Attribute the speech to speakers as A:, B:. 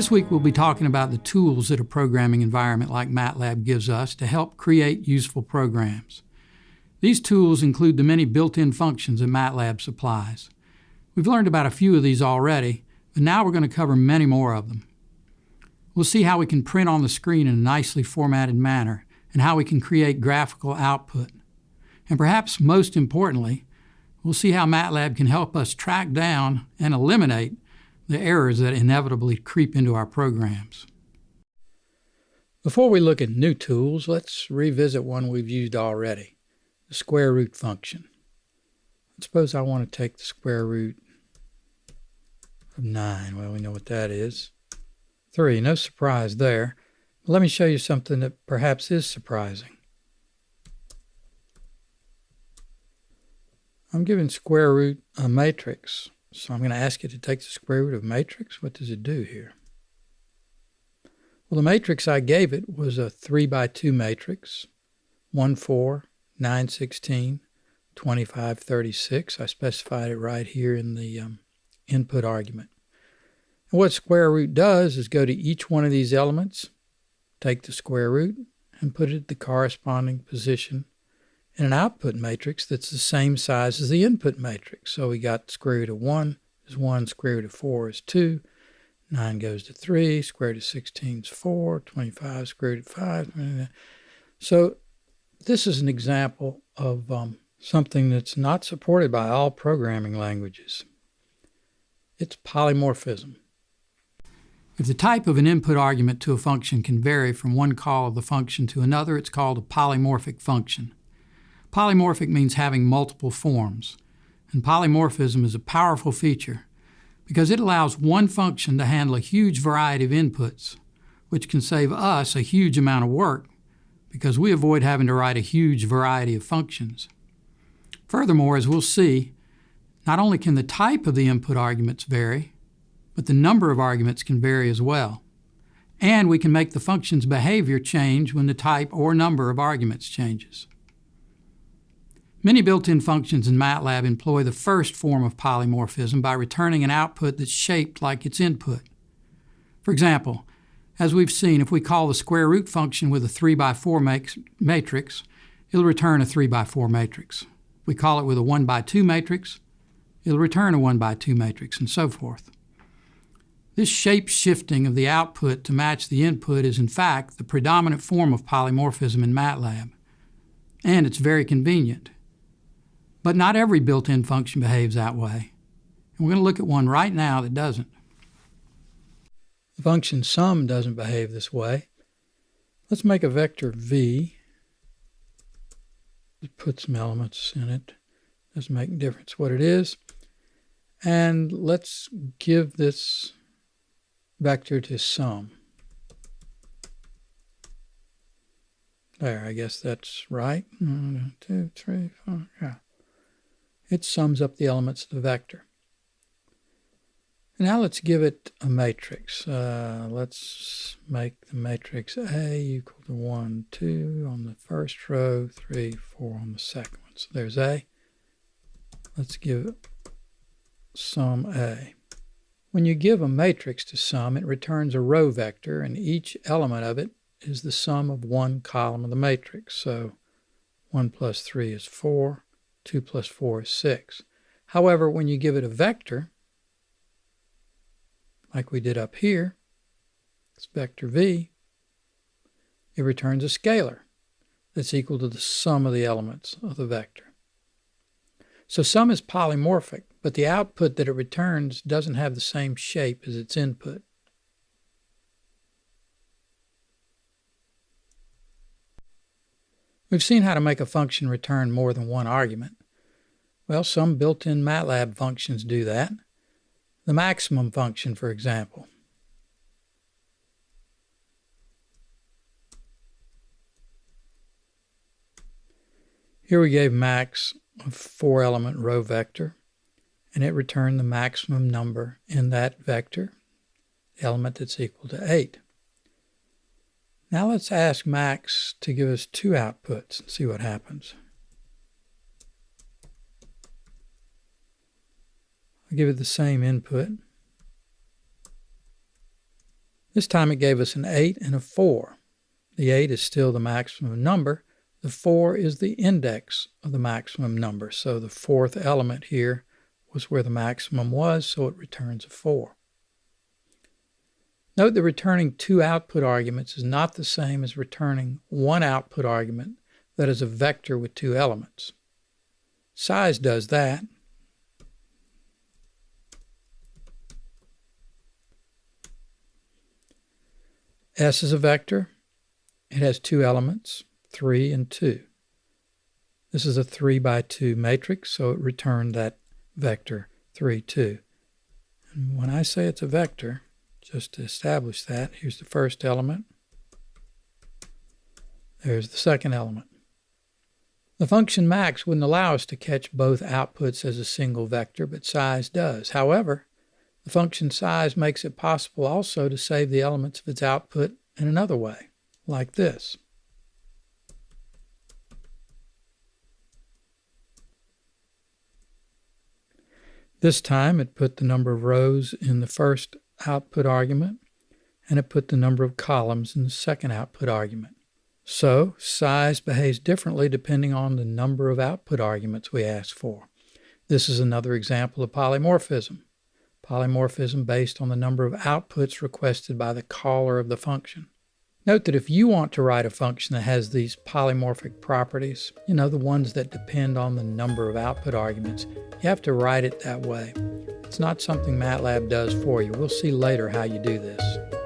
A: This week we'll be talking about the tools that a programming environment like MATLAB gives us to help create useful programs. These tools include the many built-in functions that MATLAB supplies. We've learned about a few of these already, but now we're going to cover many more of them. We'll see how we can print on the screen in a nicely formatted manner and how we can create graphical output. And perhaps most importantly, we'll see how MATLAB can help us track down and eliminate the errors that inevitably creep into our programs. Before we look at new tools, let's revisit one we've used already, the square root function. Suppose I want to take the square root of 9. Well, we know what that is. 3, no surprise there. But let me show you something that perhaps is surprising. I'm giving square root a matrix. So I'm going to ask you to take the square root of matrix. What does it do here? Well, the matrix I gave it was a 3 by 2 matrix, 1, 4, 9, 16, 25, 36. I specified it right here in the input argument. And what square root does is go to each one of these elements, take the square root, and put it at the corresponding position in an output matrix that's the same size as the input matrix. So we got square root of 1 is 1, square root of 4 is 2, 9 goes to 3, square root of 16 is 4, 25, square root of 5. So this is an example of something that's not supported by all programming languages. It's polymorphism. If the type of an input argument to a function can vary from one call of the function to another, it's called a polymorphic function. Polymorphic means having multiple forms, and polymorphism is a powerful feature because it allows one function to handle a huge variety of inputs, which can save us a huge amount of work because we avoid having to write a huge variety of functions. Furthermore, as we'll see, not only can the type of the input arguments vary, but the number of arguments can vary as well. And we can make the function's behavior change when the type or number of arguments changes. Many built-in functions in MATLAB employ the first form of polymorphism by returning an output that's shaped like its input. For example, as we've seen, if we call the square root function with a 3 by 4 matrix, it'll return a 3 by 4 matrix. If we call it with a 1 by 2 matrix, it'll return a 1 by 2 matrix, and so forth. This shape-shifting of the output to match the input is in fact the predominant form of polymorphism in MATLAB, and it's very convenient. But not every built-in function behaves that way. And we're going to look at one right now that doesn't. The function sum doesn't behave this way. Let's make a vector v. Let's put some elements in it. Doesn't make a difference what it is. And let's give this vector to sum. There, I guess that's right. 1, 2, 3, 4, yeah. It sums up the elements of the vector. Now let's give it a matrix. Let's make the matrix A equal to 1, 2 on the first row, 3, 4 on the second one. So there's A. Let's give it sum A. When you give a matrix to sum, it returns a row vector, and each element of it is the sum of one column of the matrix. So 1 plus 3 is 4. 2 plus 4 is 6. However, when you give it a vector, like we did up here, it's vector v, it returns a scalar that's equal to the sum of the elements of the vector. So sum is polymorphic, but the output that it returns doesn't have the same shape as its input. We've seen how to make a function return more than one argument. Well, some built-in MATLAB functions do that. The maximum function, for example. Here we gave max a 4-element row vector, and it returned the maximum number in that vector, the element that's equal to 8. Now let's ask max to give us 2 outputs and see what happens. I'll give it the same input. This time it gave us an 8 and a 4. The 8 is still the maximum number. The 4 is the index of the maximum number. So the fourth element here was where the maximum was, so it returns a 4. Note that returning 2 output arguments is not the same as returning one output argument that is a vector with 2 elements. Size does that. S is a vector. It has 2 elements, 3 and 2. This is a 3 by 2 matrix, so it returned that vector 3, 2. And when I say it's a vector, just to establish that, here's the first element. There's the second element. The function max wouldn't allow us to catch both outputs as a single vector, but size does. However, the function size makes it possible also to save the elements of its output in another way, like this. This time it put the number of rows in the first output argument, and it put the number of columns in the second output argument. So, size behaves differently depending on the number of output arguments we ask for. This is another example of polymorphism. Polymorphism based on the number of outputs requested by the caller of the function. Note that if you want to write a function that has these polymorphic properties, the ones that depend on the number of output arguments, you have to write it that way. It's not something MATLAB does for you. We'll see later how you do this.